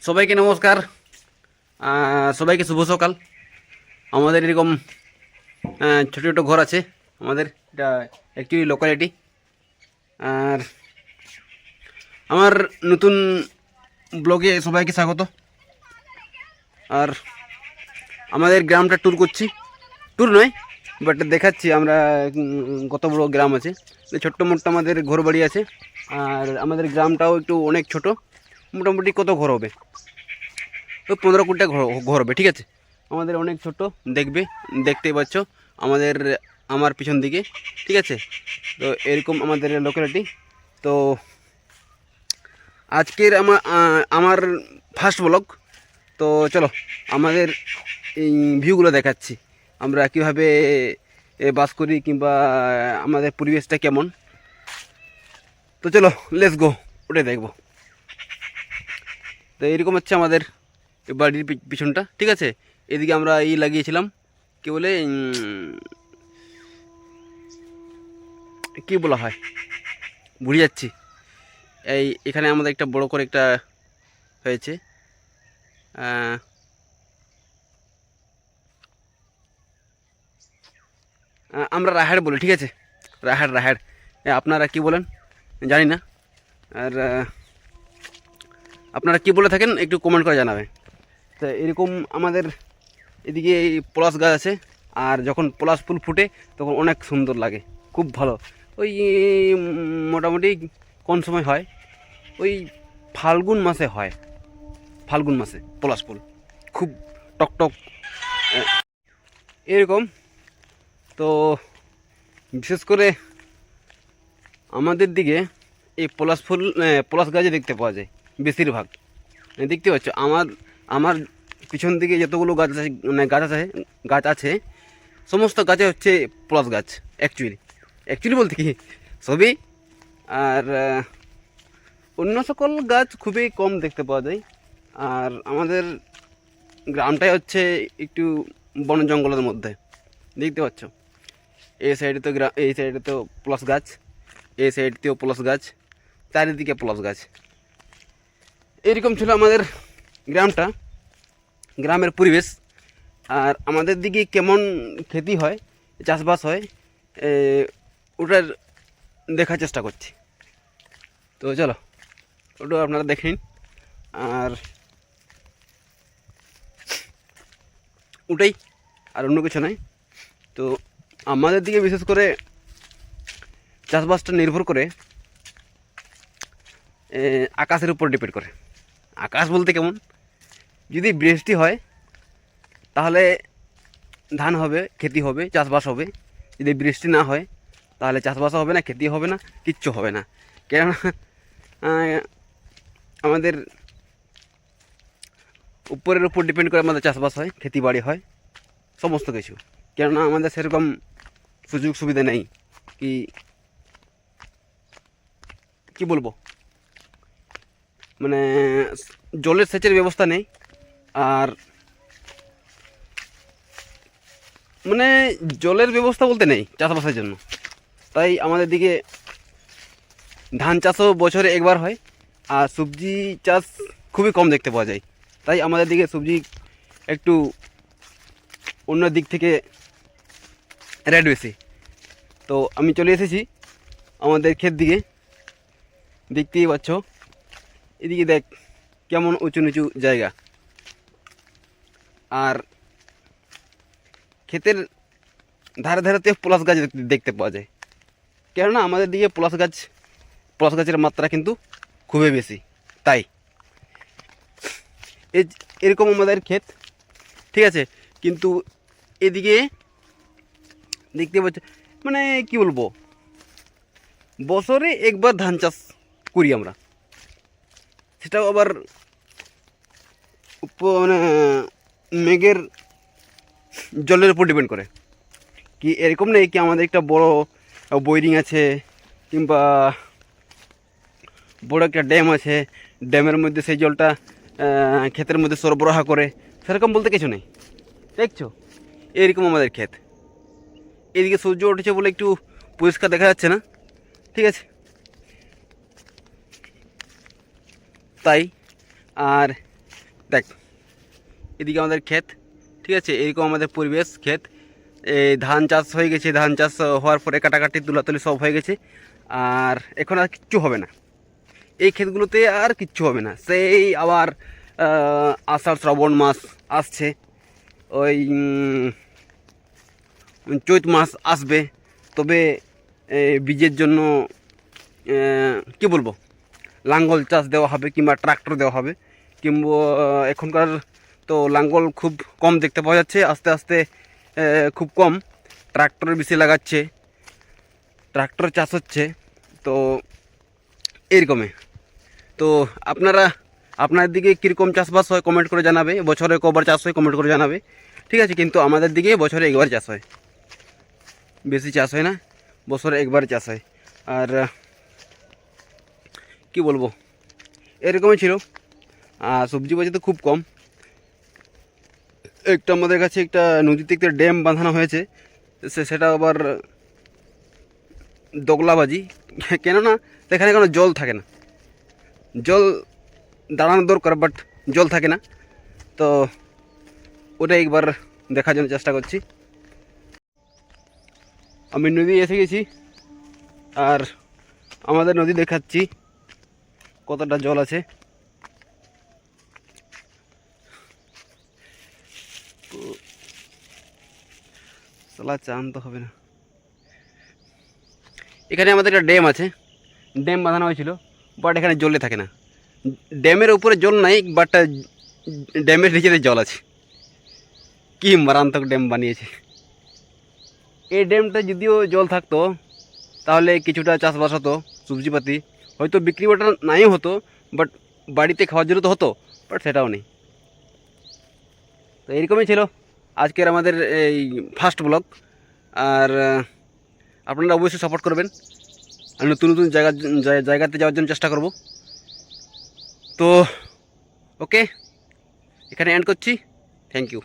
সবাইকে নমস্কার। সবাইকে শুভ সকাল। আমাদের এরকম ছোটো ছোটো ঘর আছে। আমাদের এটা একটি লোকালিটি। আর আমার নতুন ব্লগে সবাইকে স্বাগত। আর আমাদের গ্রামটা ট্যুর করছি, ট্যুর নয় বাট দেখাচ্ছি আমরা কত বড় গ্রাম আছে। ছোট্ট মোট্ট আমাদের ঘর বাড়ি আছে। আর আমাদের গ্রামটাও একটু অনেক ছোট, মোটামুটি কত ঘর হবে, ওই 15 কোটি ঘর হবে, ঠিক আছে। আমাদের অনেক ছোট, দেখতেই পাচ্ছ আমার পিছন দিকে, ঠিক আছে। তো এরকম আমাদের লোকালিটি। তো আজকের আমার ফার্স্ট ব্লগ। তো চলো আমাদের এই ভিউগুলো দেখাচ্ছি, আমরা কীভাবে বাস করি কিংবা আমাদের পরিবেশটা কেমন। তো চলো লেটস গো, ওটাই দেখবো। তো এরকম হচ্ছে আমাদের বাড়ির পিছনটা, ঠিক আছে। এদিকে আমরা লাগিয়েছিলাম, কি বলে কি বলা হয় ভুলে যাচ্ছি। এখানে আমাদের একটা বড় করে একটা হয়েছে, আমরা রাহাড় বলি, ঠিক আছে। রাহাড় আপনারা কি বলেন জানি না। আর আপনারা কি বলে থাকেন একটু কমেন্ট করে জানাবেন। তো এরকম আমাদের এদিকে পলাশ গাছ আছে, আর যখন পলাশ ফুল ফুটে তখন অনেক সুন্দর লাগে, খুব ভালো। ওই মোটামুটি কোন সময় হয়, ওই ফাল্গুন মাসে হয়, ফাল্গুন মাসে পলাশ ফুল খুব টকটক এরকম। তো বিশেষ করে আমাদের দিকে এই পলাশ গাছে দেখতে পাওয়া যায় বেশিরভাগ। দেখতে পাচ্ছ আমার পিছন দিকে যতগুলো গাছ আছে সমস্ত গাছে হচ্ছে পলাশ গাছ। অ্যাকচুয়ালি বলতে কি সবই। আর অন্য সকল গাছ খুবই কম দেখতে পাওয়া যায়। আর আমাদের গ্রামটাই হচ্ছে একটু বন জঙ্গলের মধ্যে, দেখতে পাচ্ছ। এই সাইডে তো পলাশ গাছ, এই সাইডতেও পলাশ গাছ, চারিদিকে পলাশ গাছ। এরকম ছিল আমাদের গ্রামের পরিবেশ। আর আমাদের দিকে কেমন খেতি হয়, চাষবাস হয়, ওটার দেখার চেষ্টা করছি। তো চলো ওটা আপনারা দেখে নিন। আর ওটাই, আর অন্য কিছু নয়। তো আমাদের দিকে বিশেষ করে চাষবাসটা নির্ভর করে আকাশের উপর ডিপেন্ড করে। আকাশ বলতে কেমন, যদি বৃষ্টি হয় তাহলে ধান হবে, খেতি হবে, চাষবাস হবে। যদি বৃষ্টি না হয় তাহলে চাষবাসও হবে না, খেতি হবে না, কিচ্ছু হবে না। কেননা আমাদের উপরের উপর ডিপেন্ড করে আমাদের চাষবাস হয়, খেতি বাড়ি হয়, সমস্ত কিছু। কেননা আমাদের সেরকম সুযোগ সুবিধা নেই, কি বলবো, মানে জলের সেচের ব্যবস্থা নেই। আর মানে জলের ব্যবস্থা বলতে নেই চাষবাসের জন্য। তাই আমাদের দিকে ধান চাষও বছরে একবার হয়, আর সবজি চাষ খুবই কম দেখতে পাওয়া যায়। তাই আমাদের দিকে সবজি একটু অন্য দিক থেকে রেট বেশি। তো আমি চলে এসেছি আমাদের ক্ষেত দিকে, দেখতেই পাচ্ছ। এদিকে দেখ কেমন উঁচু নিচু জায়গা। আর ক্ষেতের ধারে ধারেতে পলাশ গাছ দেখতে পাওয়া যায়। কেননা আমাদের দিকে পলাশ গাছের মাত্রা কিন্তু খুবই বেশি। তাই এরকম আমাদের ক্ষেত, ঠিক আছে। কিন্তু এদিকে দেখতে পাচ্ছ, মানে কি বলবো, বছরে একবার ধান চাষ করি আমরা, সেটাও আবার মানে মেঘের জলের উপর ডিপেন্ড করে। কি এরকম নেই কি আমাদের একটা বড় বোরিং আছে কিংবা বড় একটা ড্যাম আছে, ড্যামের মধ্যে সেই জলটা ক্ষেতের মধ্যে সরবরাহ করে, সেরকম বলতে কিছু নেই। দেখছো এরকম আমাদের ক্ষেত। এদিকে সূর্য উঠেছে বলে একটু পরিষ্কার দেখা যাচ্ছে না, ঠিক আছে। তাই আর দেখ এদিকে আমাদের ক্ষেত, ঠিক আছে, এরকম আমাদের পরিবেশ ক্ষেত। এই ধান চাষ হয়ে গেছে, ধান চাষ হওয়ার পরে কাটাকাটি তুলাতুলি সব হয়ে গেছে, আর এখন আর কিচ্ছু হবে না এই ক্ষেতগুলোতে, আর কিচ্ছু হবে না। সেই আবার আষাঢ় শ্রাবণ মাস আসছে, ওই চৈত মাস আসবে, তবে বীজের জন্য কি বলবো, লাঙ্গল চাষ দেওয়া হবে কিংবা ট্রাক্টর দেওয়া হবে। কিংবা এখনকার তো লাঙ্গল খুব কম দেখতে পাওয়া যাচ্ছে, আস্তে আস্তে খুব কম ট্রাক্টরের বেশি লাগাচ্ছে, ট্রাক্টর চাষ হচ্ছে। তো এরকমই। তো আপনার দিকে কীরকম চাষবাস হয় কমেন্ট করে জানাবে, বছরে কবার চাষ হয় কমেন্ট করে জানাবে, ঠিক আছে। কিন্তু আমাদের দিকে বছরে একবার চাষ হয়, বেশি চাষ হয় না, বছরে একবার চাষ হয়। আর কি বলবো, এরকমই ছিল। আর সবজি বাজার তো খুব কম। একটা আমাদের কাছে একটা নদীতে একটা ড্যাম বাঁধানো হয়েছে, সেটা আবার দোগলাবাজি, কেননা সেখানে কোনো জল থাকে না, জল দাঁড়ানো দরকার, বাট জল থাকে না। তো ওটা একবার দেখার জন্য চেষ্টা করছি। আমি নদী এসে গেছি, আর আমাদের নদী দেখাচ্ছি কতটা জল আছে। তো সালা চান তো হবে না। এখানে আমাদের একটা ড্যাম আছে, ড্যাম বাঁধানো হয়েছিল, বাট এখানে জলে থাকে না। ড্যামের উপরে জল নাই, বাট ড্যামের নিচে জল আছে। কি মারাত্মক ড্যাম বানিয়েছে। এই ড্যামটা যদিও জল থাকতো তাহলে কিছুটা চাষবাস হতো, সবজিপাতি হয়তো বিক্রি বাটা নাই হতো, বাট বাড়িতে খাওয়ার জন্য তো হতো, বাট সেটাও নেই। তো এরকমই ছিল আজকের আমাদের এই ফার্স্ট ব্লগ। আর আপনারা অবশ্যই সাপোর্ট করবেন, আর নতুন নতুন জায়গাতে যাওয়ার জন্য চেষ্টা করব। তো ওকে, এখানে এন্ড করছি। Thank you.